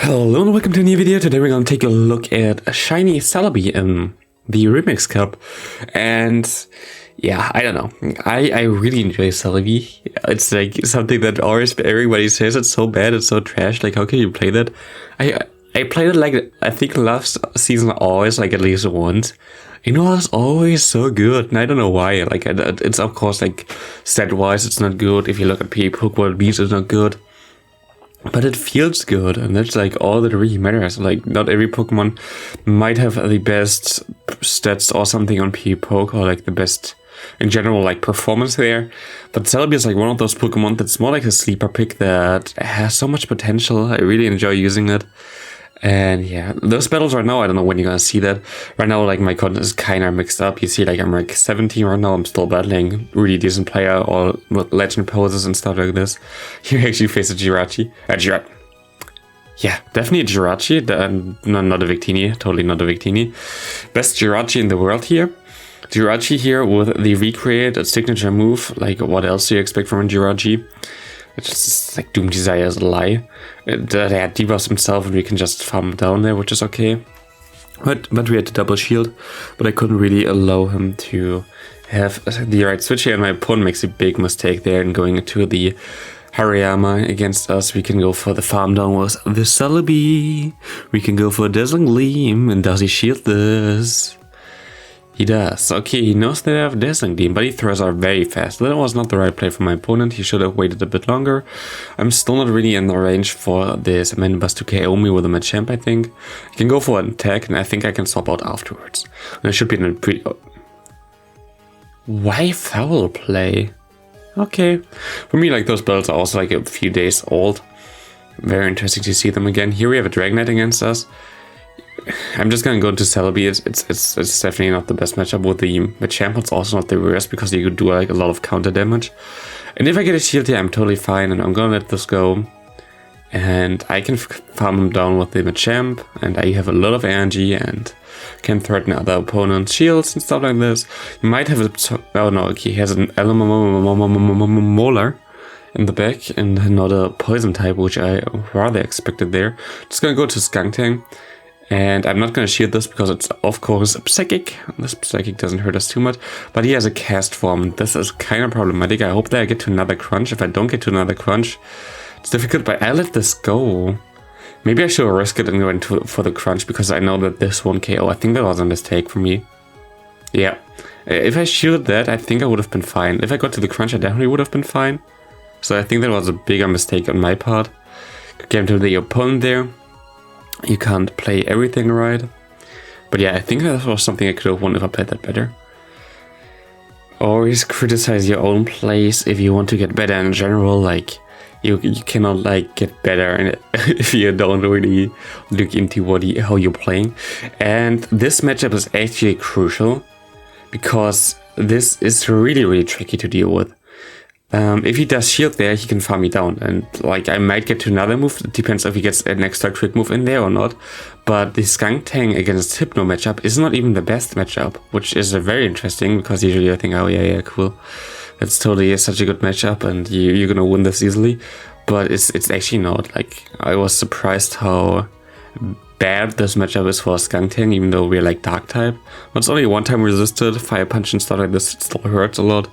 Hello and welcome to a new video. Today we're going to take a look at a shiny Celebi in the Remix Cup. And yeah, I don't know. I really enjoy Celebi. It's like something that always everybody says it's so bad, it's so trash. Like, how can you play that? I played it like, I think last season always, like at least once. You know, it's always so good, and I don't know why. Like, it's of course like stat-wise, it's not good. If you look at people, what it means, it's not good. But it feels good, and that's like all that really matters. Like, not every Pokemon might have the best stats or something on P-Poke, or like the best in general like performance there. But Celebi is like one of those Pokemon that's more like a sleeper pick that has so much potential. I really enjoy using it. And yeah, those battles right now, I don't know when you're gonna see that. Right now, like, my content is kind of mixed up. You see, like, I'm like 17 right now. I'm still battling really decent player, all with legend poses and stuff like this. You actually face a Jirachi. Yeah, definitely a Jirachi. Not a Victini. Totally not a Victini. Best Jirachi in the world here. Jirachi here with the recreate, a signature move. Like, what else do you expect from a Jirachi? It's just like Doom Desire is a lie. They had debuffs himself and we can just farm him down there, which is okay. But we had to double shield, but I couldn't really allow him to have the right switch here, and my opponent makes a big mistake there in going into the Hariyama against us. We can go for the farm down with the Celebi. We can go for a Dazzling Gleam, and does he shield this? He does. Okay, he knows that I have Dazzling Gleam, but he throws out very fast. That was not the right play for my opponent. He should have waited a bit longer. I'm still not really in the range for this Manibus to KO me with a Machamp, I think. I can go for an attack, and I think I can swap out afterwards. And I should be in a pretty... Oh. Why foul play? Okay. For me, like, those battles are also like a few days old. Very interesting to see them again. Here we have a Dragonite against us. I'm just gonna go into Celebi. It's definitely not the best matchup with the Machamp. It's also not the worst because you could do like a lot of counter damage. And if I get a shield here, I'm totally fine, and I'm gonna let this go. And I can farm him down with the Machamp, and I have a lot of energy and can threaten other opponents' shields and stuff like this. You might have a... Oh no, okay, he has an Molar in the back and not a poison type, which I rather expected there. Just gonna go to Skuntank. And I'm not going to shield this because it's, of course, Psychic. This Psychic doesn't hurt us too much. But he has a cast form. This is kind of problematic. I hope that I get to another crunch. If I don't get to another crunch, it's difficult. But I let this go. Maybe I should risk it and go for the crunch because I know that this won't KO. I think that was a mistake for me. Yeah. If I shielded that, I think I would have been fine. If I got to the crunch, I definitely would have been fine. So I think that was a bigger mistake on my part. Get to the opponent there. You can't play everything right. But yeah, I think that was something I could have won if I played that better. Always criticize your own plays if you want to get better in general. Like, you cannot like get better if you don't really look into how you're playing. And this matchup is actually crucial because this is really tricky to deal with. If he does shield there, he can farm me down, and like I might get to another move. It depends if he gets an extra quick move in there or not. But the Skuntank against Hypno matchup is not even the best matchup, which is very interesting because usually I think, oh yeah, cool, that's totally such a good matchup, and you're gonna win this easily. But it's actually not. Like, I was surprised how bad this matchup is for Skuntank, even though we're like Dark type. But it's only one time resisted. Fire Punch and stuff like this, it still hurts a lot.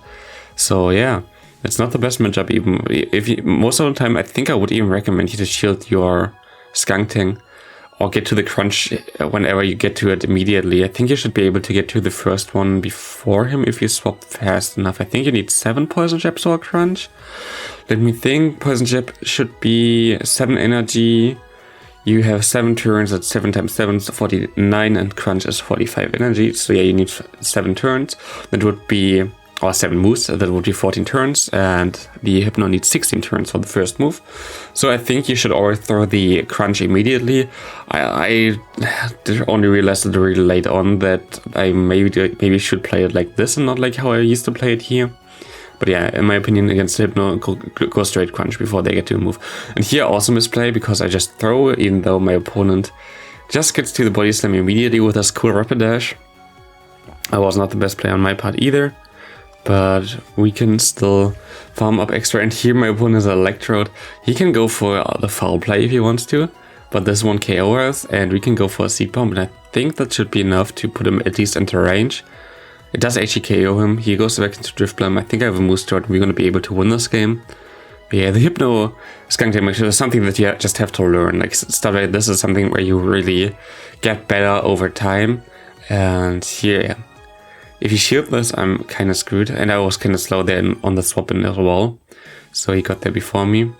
So yeah. It's not the best matchup even. Most of the time, I think I would even recommend you to shield your Skuntank or get to the crunch whenever you get to it immediately. I think you should be able to get to the first one before him if you swap fast enough. I think you need 7 Poison Jabs for a crunch. Let me think. Poison Jab should be 7 energy. You have 7 turns, that's 7 times 7 is 49, and crunch is 45 energy. So yeah, you need 7 turns. That would be... or 7 moves, that would be 14 turns, and the Hypno needs 16 turns for the first move. So I think you should always throw the crunch immediately. I only realized it really late on that I maybe should play it like this and not like how I used to play it here. But yeah, in my opinion, against Hypno, go straight crunch before they get to a move. And here also misplay because I just throw, even though my opponent just gets to the body slam immediately with a cool rapid dash. I was not the best player on my part either. But we can still farm up extra. And here my opponent is Electrode. He can go for the foul play if he wants to. but this one KO us, and we can go for a seed bomb, and I think that should be enough to put him at least into range. It does actually KO him. He goes back into Drift Blum. I think I have a move start, and we're going to be able to win this game. But yeah, the Hypno Skunk damage is something that you just have to learn. Like, stuff like this is something where you really get better over time. And here, yeah. If you shield this, I'm kind of screwed. And I was kind of slow there on the swap in as well. So he got there before me.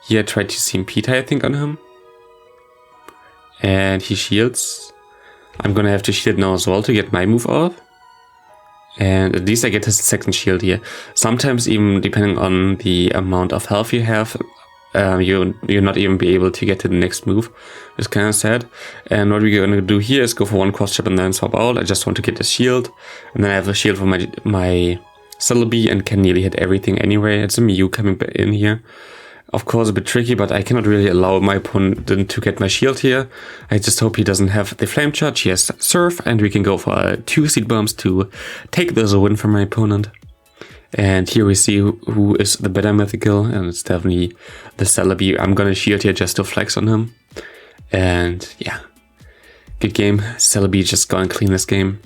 Here I tried to see Peter, I think, on him. And he shields. I'm gonna have to shield now as well to get my move off. And at least I get his second shield here. Sometimes even depending on the amount of health you have, you'll not even be able to get to the next move. It's kind of sad. And what we're gonna do here is go for one cross chop and then swap out. I just want to get a shield. And then I have a shield for my Celebi and can nearly hit everything anyway. It's a Mew coming back in here. Of course, a bit tricky, but I cannot really allow my opponent to get my shield here. I just hope he doesn't have the Flame Charge. He has Surf, and we can go for 2 seed bombs to take this a win from my opponent. And here we see who is the better mythical, and it's definitely the Celebi. I'm gonna shield here just to flex on him. And yeah, good game. Celebi just gonna clean this game.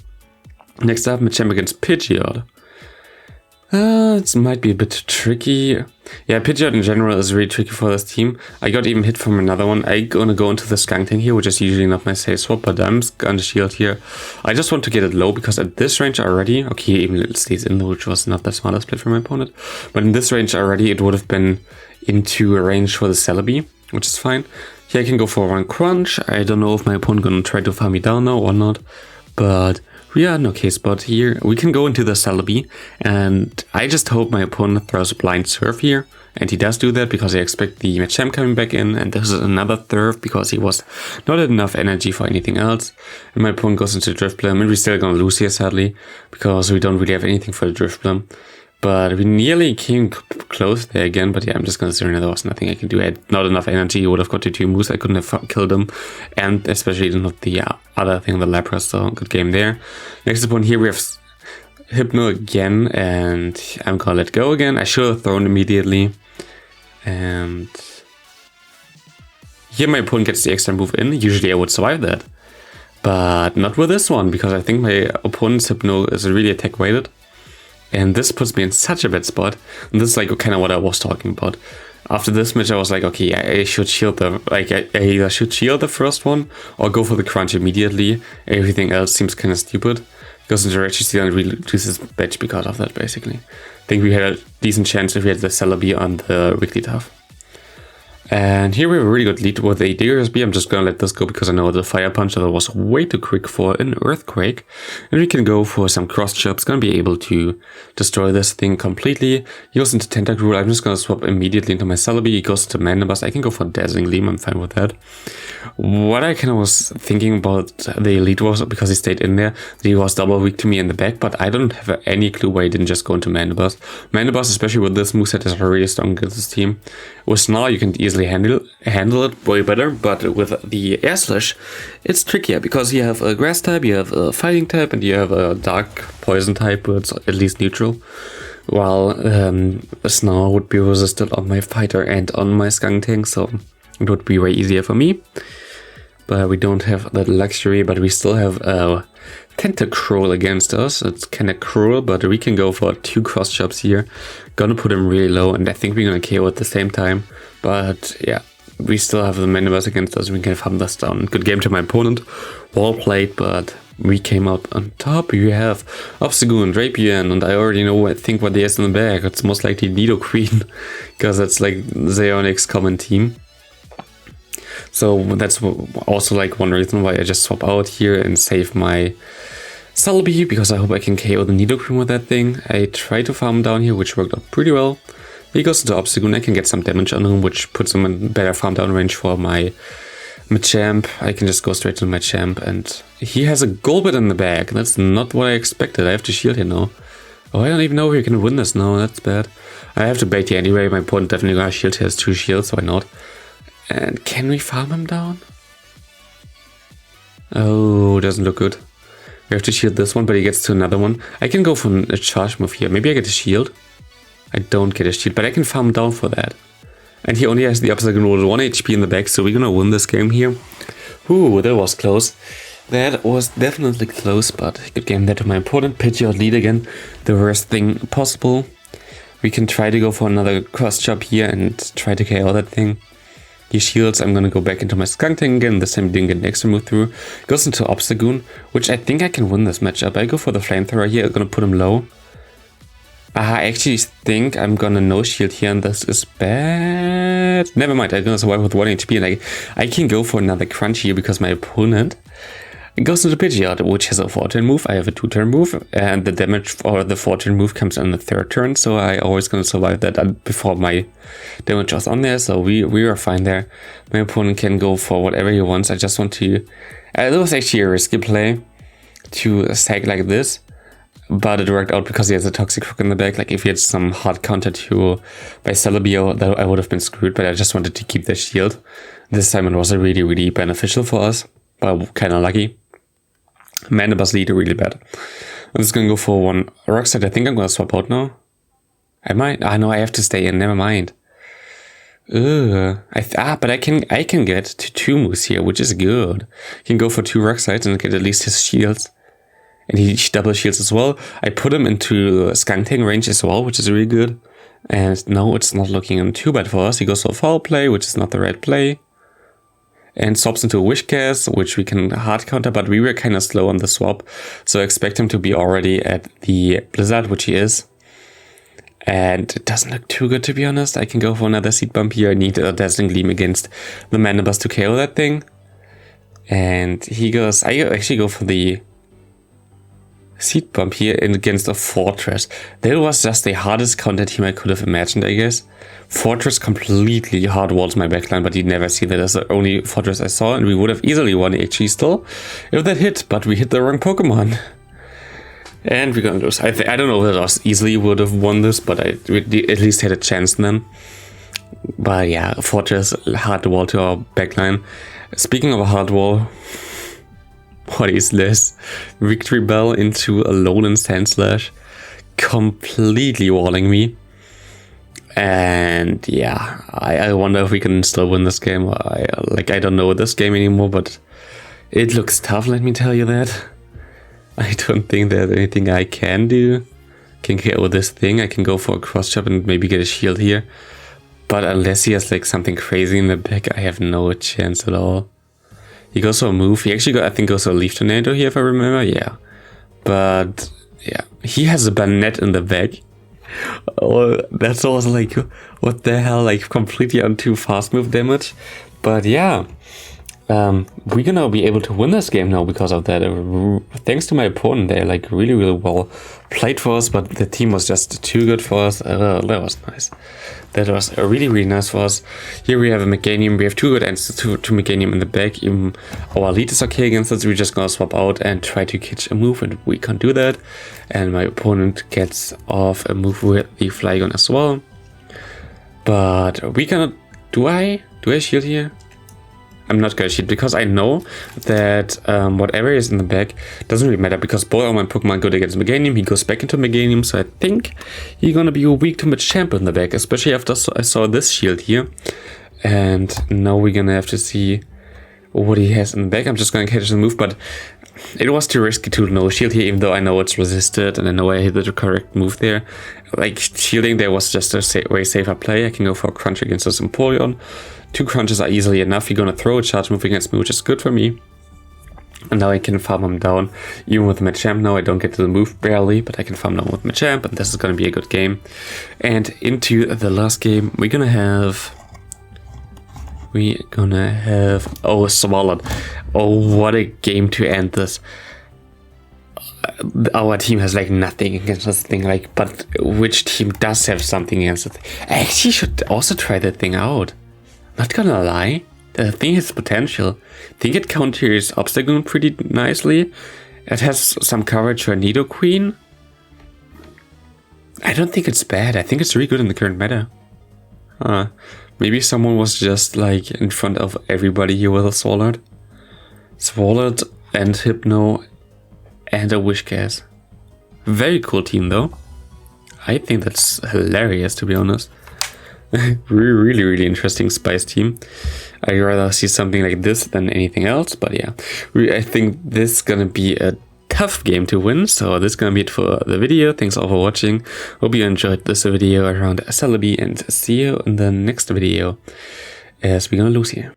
Next up, Machamp against Pidgeot. It might be a bit tricky. Yeah, Pidgeot in general is really tricky for this team. I got even hit from another one. I'm gonna go into the Skunk Tank here, which is usually not my safe swap, but I'm gonna shield here. I just want to get it low because at this range already, okay, even it stays in, which was not the smartest play from my opponent, but in this range already, it would have been into a range for the Celebi, which is fine. Here I can go for one crunch. I don't know if my opponent gonna try to farm me down now or not, but we are in okay spot here. We can go into the Celebi, and I just hope my opponent throws a blind Surf here, and he does do that because I expect the Machamp coming back in, and this is another Surf because he was not enough energy for anything else. And my opponent goes into Drift Blum, and we're still gonna lose here sadly, because we don't really have anything for the Drift Blum. But we nearly came close there again, but yeah, I'm just gonna surrender. There was nothing I can do. I had not enough energy. He would have got to 2 moves. I couldn't have killed him. And especially not the other thing, the Lapras, so good game there. Next opponent here, we have Hypno again, and I'm gonna let go again. I should have thrown immediately. And here my opponent gets the extra move in. Usually I would survive that. But not with this one, because I think my opponent's Hypno is really attack weighted. And this puts me in such a bad spot. And this is like kind of what I was talking about. After this match, I was like, okay, I should shield the, I either should shield the first one or go for the crunch immediately. Everything else seems kind of stupid. Because Interaction Steal really reduces badge because of that, basically. I think we had a decent chance if we had the Celebi on the weekly tough. And here we have a really good lead with a DRSB. I'm just gonna let this go because I know the Fire Punch that was way too quick for an Earthquake. And we can go for some cross chops. Gonna be able to destroy this thing completely. He goes into Tentacruel. I'm just gonna swap immediately into my Celebi. He goes into Mandibuzz. I can go for Dazzling Gleam. I'm fine with that. What I kind of was thinking about the elite was, because he stayed in there, that he was double weak to me in the back, but I don't have any clue why he didn't just go into Mandibuzz. Mandibuzz, especially with this moveset, is really strong against this team. With Snarl, you can easily handle it way better, but with the Air Slash, it's trickier because you have a Grass type, you have a Fighting type, and you have a Dark Poison type, but it's at least neutral. While Snarl would be resisted on my Fighter and on my Skunk Tank, so it would be way easier for me. But we don't have that luxury, but we still have a Tentacruel against us. It's kind of cruel, but we can go for 2 cross chops here. Gonna put him really low, and I think we're gonna KO at the same time. But yeah, we still have the Mandibuzz against us. We can farm this down. Good game to my opponent. Well played, but we came out on top. We have Obstagoon, Drapion, and I already know, I think, what he has in the bag. It's most likely Nidoqueen, because that's like Xeonix's common team. So that's also like one reason why I just swap out here and save my Celebi, because I hope I can KO the Nidoqueen with that thing. I try to farm down here, which worked out pretty well. He goes into Obstagoon. I can get some damage on him, which puts him in better farm down range for my Machamp. I can just go straight to my Machamp, and he has a Golbat in the bag. That's not what I expected. I have to shield here now. Oh, I don't even know if he can win this now. That's bad. I have to bait here anyway. My opponent definitely got a shield. He has 2 shields, so why not? And can we farm him down? Oh, doesn't look good. We have to shield this one, but he gets to another one. I can go for a charge move here. Maybe I get a shield. I don't get a shield, but I can farm down for that. And he only has the obstacle with 1 HP in the back, so we're gonna win this game here. Ooh, that was close. That was definitely close, but good game there to my opponent. Pidgeot lead again, the worst thing possible. We can try to go for another cross chop here and try to KO that thing. He shields, I'm gonna go back into my Skunk Tank again. This time he didn't get an extra move through. Goes into Obstagoon, which I think I can win this matchup. I go for the Flamethrower here, I'm gonna put him low. I actually think I'm gonna no shield here, and this is bad. Never mind, I'm gonna survive with 1 HP, and I can go for another crunch here because my opponent goes into Pidgeot, which has a 4-turn move. I have a 2-turn move, and the damage for the 4-turn move comes on the 3rd turn, so I always gonna survive that before my damage was on there, so we were fine there. My opponent can go for whatever he wants. I just want to... it was actually a risky play to sack like this. But it worked out because he has a Toxic Rock in the back. Like if he had some hard counter to by Celebi, I would have been screwed, but I just wanted to keep the shield. This time it was really, really beneficial for us, but kind of lucky. Mandibus lead really bad. I'm just gonna go for 1 Rock Slide. I think I'm gonna swap out now. I might. No, I have to stay in. Never mind. But I can get to 2 moves here, which is good. He can go for 2 Rock Slides and get at least his shields. And he double shields as well. I put him into Skunk Tank range as well, which is really good. And no, it's not looking too bad for us. He goes for foul play, which is not the right play. And swaps into a Wish Cast, which we can hard counter, but we were kind of slow on the swap. So I expect him to be already at the Blizzard, which he is. And it doesn't look too good, to be honest. I can go for another Seed Bump here. I need a Dazzling Gleam against the Mandibus to KO that thing. And he goes... I actually go for the Seed Bump here against a Fortress. That was just the hardest counter team I could have imagined, I guess. Fortress completely hard walls my backline, but you'd never see that as the only Fortress I saw, and we would have easily won actually still if that hit, but we hit the wrong Pokemon. And we're gonna lose. I don't know if us easily would have won this, but we at least had a chance then. But yeah, Fortress hard wall to our backline. Speaking of a hard wall, what is this? Victory Bell into a Alolan Sandslash, completely walling me. And yeah, I wonder if we can still win this game. I don't know this game anymore, but it looks tough, let me tell you that. I don't think there's anything I can do. Can KO this thing, I can go for a cross chop and maybe get a shield here. But unless he has like something crazy in the back, I have no chance at all. He goes for a move. He actually I think goes for a Leaf Tornado here, if I remember. Yeah. But yeah, he has a Banette in the back. Oh, that's also like, what the hell, like completely on 2 fast move damage. But yeah, we're gonna be able to win this game now because of that. Thanks to my opponent, they're like really, really well played for us, but the team was just too good for us. That was nice. That was really, really nice for us. Here we have a Meganium. We have 2 good answers to Meganium in the back. Even our lead is okay against us. We're just gonna swap out and try to catch a move, and we can't do that. And my opponent gets off a move with the Flygon as well. But we cannot... Do I shield here? I'm not gonna shield because I know that whatever is in the back doesn't really matter because both of my Pokemon go against Meganium. He goes back into Meganium, so I think he's gonna be weak to Machamp in the back, especially after I saw this shield here. And now we're gonna have to see what he has in the back. I'm just gonna catch the move, but it was too risky to no shield here, even though I know it's resisted and I know I hit the correct move there. Like, shielding there was just a way safer play. I can go for a crunch against this Empoleon. 2 crunches are easily enough. You're gonna throw a charge move against me, which is good for me. And now I can farm him down. Even with Machamp now, I don't get to the move barely, but I can farm down with Machamp, and this is gonna be a good game. And into the last game, we're gonna have... Oh, Swallowed. Oh, what a game to end this. Our team has like nothing against this thing, like, but which team does have something against it? I actually should also try that thing out. Not gonna lie, the thing has potential. I think it counters Obstagoon pretty nicely. It has some coverage for Nidoqueen. I don't think it's bad. I think it's really good in the current meta. Maybe someone was just like in front of everybody here with a Swallowed. Swallowed and Hypno and a Wish Cast. Very cool team though. I think that's hilarious, to be honest. really interesting Spice team. I'd rather see something like this than anything else, but yeah, I think this is gonna be a tough game to win. So this is gonna be it for the video. Thanks all for watching. Hope you enjoyed this video around Celebi, and see you in the next video as we're gonna lose here.